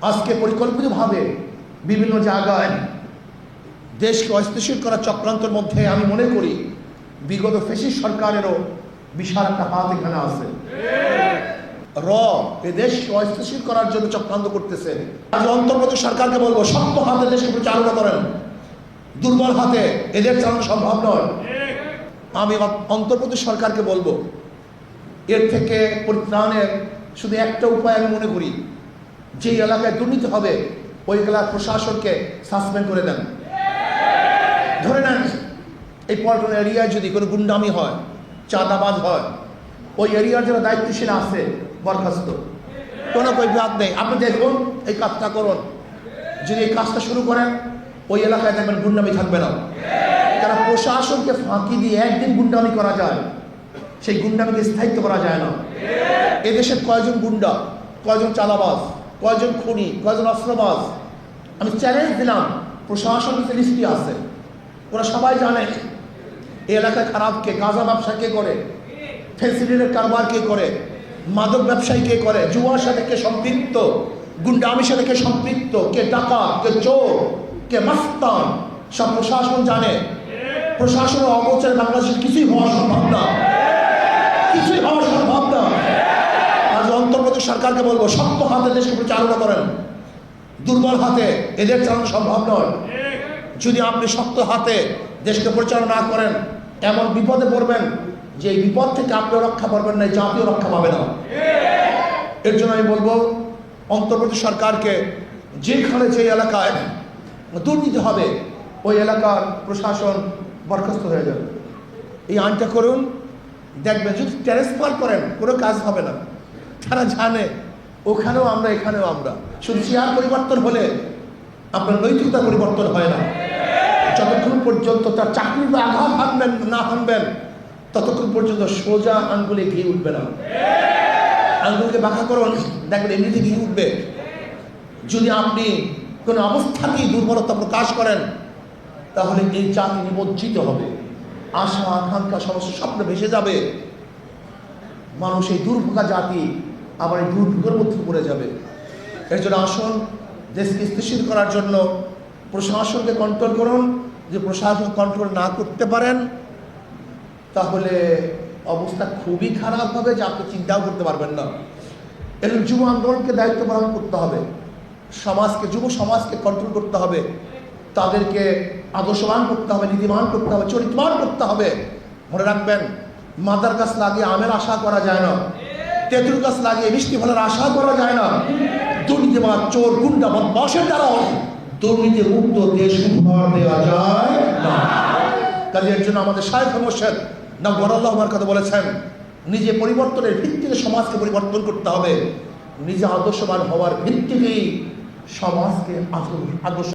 আজকে পরিকল্পিতভাবে বিভিন্ন জায়গায় দেশকে অস্থিতিশীল করার চক্রান্তের মধ্যে আমি মনে করি বিগত ফ্যাসিস্ট সরকারেরও বিশাল একটা হাত এখানে আছে। এ দেশকে অস্থিতিশীল করার জন্য চক্রান্ত করতেছে। আজ অন্তর্বর্তী সরকারকে বলবো, শক্ত হাতে দেশকে পরিচালনা করেন, দুর্বল হাতে এদের চালানো সম্ভব নয়। আমি অন্তর্বর্তী সরকারকে বলবো, এর থেকে পরিত্রাণের শুধু একটা উপায় আমি মনে করি, যে এলাকায় দুর্নীতি হবে ওই এলাকার প্রশাসনকে সাসপেন্ড করে দেন। ধরে নেন এই পল্টন এরিয়ায় যদি কোনো গুন্ডামি হয়, চাঁদাবাজ হয়, ওই এরিয়ার যারা দায়িত্বশীল আছে বরখাস্ত, কোনো বিভাগ নেই। আপনি দেখুন, এই কাজটা করুন। যদি এই কাজটা শুরু করেন ওই এলাকায় দেখবেন গুন্ডামি থাকবে না। কারণ প্রশাসনকে ফাঁকি দিয়ে একদিন গুন্ডামি করা যায়, সেই গুন্ডামিকে স্থায়িত্ব করা যায় না। এদেশের কয়জন গুন্ডা, কয়জন চাঁদাবাজ, কয়জন খুনি, কয়জন অস্ত্রবাজ, আমি চ্যালেঞ্জ দিলাম, প্রশাসনের লিস্টি আছে, ওরা সবাই জানে এই এলাকায় খারাপ কে, গাঁজা ব্যবসা কে করে, ফেন্সিডিলের কারবার কে করে, মাদক ব্যবসায়ী কে করে, জুয়ার সাথে কে সম্পৃক্ত, গুন্ডামির সাথে কে সম্পৃক্ত, কে ডাকাত, কে চোর, কে মাস্তান, সব প্রশাসন জানে। প্রশাসনের অগোচরে বাংলাদেশের কিছুই হওয়া সম্ভব না, কিছুই হওয়া সম্ভব না। আজ অন্তর্বর্তী সরকারকে বলবো, শক্ত হাতে দেশকে পরিচালনা করেন, দুর্বল হাতে এদের চালানো সম্ভব নয়। যদি আপনি শক্ত হাতে দেশকে পরিচালনা না করেন, এমন বিপদে পড়বেন যে এই বিপদ থেকে আপনিও রক্ষা পাবেন না, জাতীয় রক্ষা পাবে না। এর জন্য আমি বলবো অন্তর্বর্তী সরকারকে, যেখানে যে এলাকায় দুর্নীতি হবে ওই এলাকার প্রশাসন বরখাস্ত হয়ে যাবে। এই আইনটা করুন, দেখবেন যদি ট্রান্সফার করেন কোনো কাজ হবে না। তারা জানে ওখানেও আমরা, এখানেও আমরা। শুধু চেয়ার পরিবর্তন হলে আপনার নৈতিকতা পরিবর্তন হয় না। যতক্ষণ পর্যন্ত তার চাকরিতে আঘাত হানবেন না হানবেন, ততক্ষণ পর্যন্ত সোজা আঙ্গুলে ঘি উঠবে না। আঙ্গুলকে বাঁকা করুন, দেখবেন এমনিতে ঘি উঠবে। যদি আপনি কোনো অবস্থাতেই দুর্বলতা প্রকাশ করেন, তাহলে এই জাতি নিমজ্জিত হবে, আশা আকাঙ্ক্ষা সমস্ত স্বপ্ন ভেসে যাবে। মানুষ এই দুর্ভোগা জাতি আবার এই দুর্ভোগের মধ্যে পড়ে যাবে। এর জন্য আসুন, দেশকে স্থিতিশীল করার জন্য প্রশাসনকে কন্ট্রোল করুন। যে প্রশাসন কন্ট্রোল না করতে পারেন, তাহলে অবস্থা খুবই খারাপ হবে, যা আপনি চিন্তাও করতে পারবেন না। এর যুব আন্দোলনকে দায়িত্ব পালন করতে হবে, সমাজকে, যুব সমাজকে কন্ট্রোল করতে হবে, তাদেরকে আদর্শবান করতে হবে, নীতিবান করতে হবে, চরিত্রবান করতে হবে। মনে রাখবেন, মাদার গাছ লাগিয়ে আমের আশা করা যায় না, তেঁতুল গাছ লাগিয়ে মিষ্টি ফলের আশা করা যায় না। দুর্নীতিবাদ, চোর, গুন্ডা, বদমাশের দ্বারাও দুর্নীতি মুক্ত দেশ উপহার দেওয়া যায় না। কাজে এর জন্য আমাদের শায়খ মুর্শিদ নওয়ারুল্লাহর কথা বলেছেন, নিজে পরিবর্তনের ভিত্তিতে সমাজকে পরিবর্তন করতে হবে। নিজে আদর্শবান হওয়ার ভিত্তিতেই সমাজকে আদর্শ